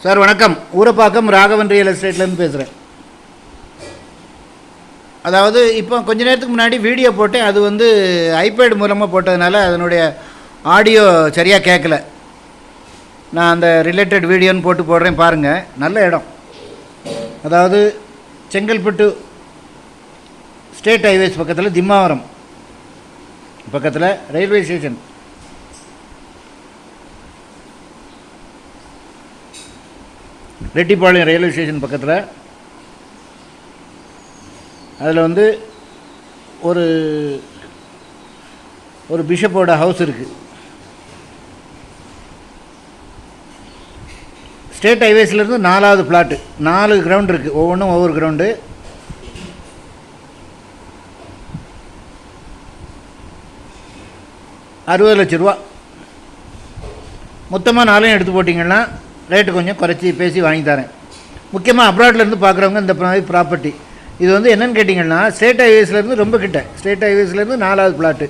Sir வணக்கம். Urapakkam Raghavan real எஸ்டேட்லேருந்து பேசுகிறேன். அதாவது இப்போ கொஞ்ச நேரத்துக்கு முன்னாடி வீடியோ போட்டேன். அது வந்து ஐபேட் மூலமாக போட்டதுனால அதனுடைய ஆடியோ சரியாக கேட்கல. நான் அந்த ரிலேட்டட் வீடியோன்னு போட்டு போடுறேன், பாருங்கள். நல்ல இடம். அதாவது செங்கல்பட்டு ஸ்டேட் ஹைவேஸ் பக்கத்தில், திம்மாவரம் பக்கத்தில், railway station, Reddipalayam railway station பக்கத்தில். அதில் வந்து ஒரு ஒரு பிஷப்போட ஹவுஸ் இருக்குது. ஸ்டேட் ஹைவேஸ்லேருந்து 4வது பிளாட்டு, 4 கிரவுண்ட் இருக்குது. ஒவ்வொன்றும் ஒவ்வொரு கிரவுண்டு. ₹60 லட்சம் மொத்தமாக 4 எடுத்து போட்டிங்கன்னா ரேட்டு கொஞ்சம் குறைச்சி பேசி வாங்கி தரேன். முக்கியமாக அப்ராட்லேருந்து பார்க்குறவங்க இந்த ப்ராப்பர்ட்டி இது வந்து என்னென்னு கேட்டிங்கன்னா, ஸ்டேட் ஹைவேஸ்லேருந்து ரொம்ப கிட்ட, ஸ்டேட் ஹைவேஸ்லேருந்து 4வது பிளாட்டு.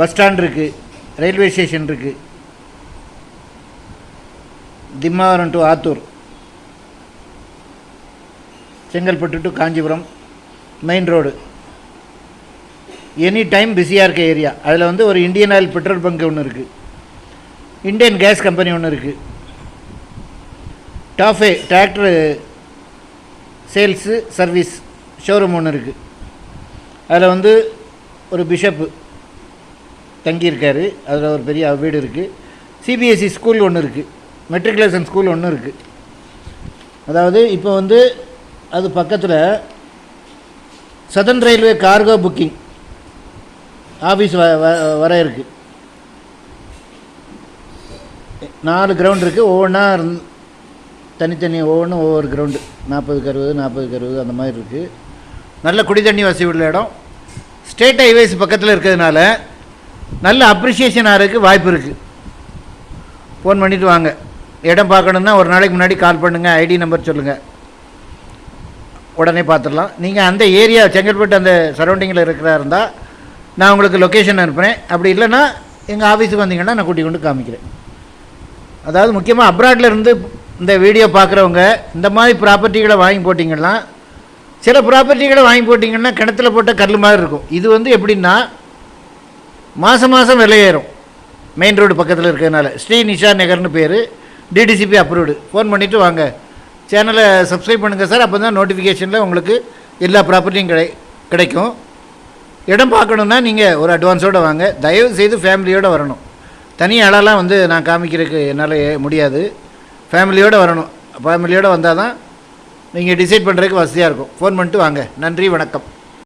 பஸ் ஸ்டாண்ட் இருக்குது, ரயில்வே ஸ்டேஷன் இருக்குது, Thimmavaram to Attur, Chengalpattu to Kanchipuram main road, any time பிஸியாக இருக்க ஏரியா. அதில் வந்து ஒரு இந்தியன் ஆயில் பெட்ரோல் பங்க் ஒன்று இருக்குது, இந்தியன் கேஸ் கம்பெனி ஒன்று இருக்குது, TAFE tractor sales service showroom ஒன்று இருக்குது. அதில் வந்து ஒரு பிஷப்பு தங்கியிருக்காரு. அதில் ஒரு பெரிய வீடு இருக்குது. சிபிஎஸ்சி ஸ்கூல் ஒன்று இருக்குது, மெட்ரிகுலேஷன் ஸ்கூல் ஒன்று இருக்குது. அதாவது இப்போ வந்து அது பக்கத்தில் southern railway cargo booking office வர இருக்குது. 4 கிரவுண்ட் இருக்குது. ஒவ்வொன்றா தனித்தனி, ஒவ்வொன்றும் ஒவ்வொரு கிரவுண்டு, 40க்கு 60, 40க்கு 60 அந்த மாதிரி இருக்குது. நல்ல குடி தண்ணி வசதி உள்ள இடம். ஸ்டேட் ஹைவேஸ் பக்கத்தில் இருக்கிறதுனால நல்ல அப்ரிஷியேஷன் ஆகிறதுக்கு வாய்ப்பு இருக்குது. ஃபோன் பண்ணிவிட்டு வாங்க. இடம் பார்க்கணுன்னா ஒரு நாளைக்கு முன்னாடி கால் பண்ணுங்கள், ஐடி நம்பர் சொல்லுங்கள், உடனே பார்த்துடலாம். நீங்கள் அந்த ஏரியா செங்கல்பட்டு அந்த சரௌண்டிங்கில் இருக்கிறா இருந்தால் நான் உங்களுக்கு லொக்கேஷன் அனுப்புகிறேன். அப்படி இல்லைன்னா எங்கள் ஆஃபீஸுக்கு வந்தீங்கன்னா நான் கூட்டி கொண்டு காமிக்கிறேன். அதாவது முக்கியமாக அப்ராடில் இருந்து இந்த வீடியோ பார்க்குறவங்க இந்த மாதிரி ப்ராப்பர்ட்டிகளை வாங்கி போட்டிங்கன்னா, சில ப்ராப்பர்ட்டிகளை வாங்கி போட்டிங்கன்னா கிணத்துல போட்ட கல் மாதிரி இருக்கும். இது வந்து எப்படின்னா மாதம் மாதம் விலையேறும். மெயின் ரோடு பக்கத்தில் இருக்கிறதுனால. ஸ்ரீ நிஷா நகர்னு பேர், டிடிசிபி அப்ரூவ்டு. ஃபோன் பண்ணிவிட்டு வாங்க. சேனலை சப்ஸ்கிரைப் பண்ணுங்கள் சார். அப்போ தான் நோட்டிஃபிகேஷனில் உங்களுக்கு எல்லா ப்ராப்பர்ட்டியும் கிடைக்கும். இடம் பார்க்கணுன்னா நீங்கள் ஒரு அட்வான்ஸோடு வாங்க. தயவு செய்து ஃபேமிலியோடு வரணும். தனி ஆளாலாம் வந்து நான் காமிக்கிறதுக்கு என்னால் முடியாது. ஃபேமிலியோடு வரணும். ஃபேமிலியோடு வந்தால் தான் நீங்கள் டிசைட் பண்ணுறதுக்கு வசதியாக இருக்கும். ஃபோன் பண்ணிட்டு வாங்க. நன்றி, வணக்கம்.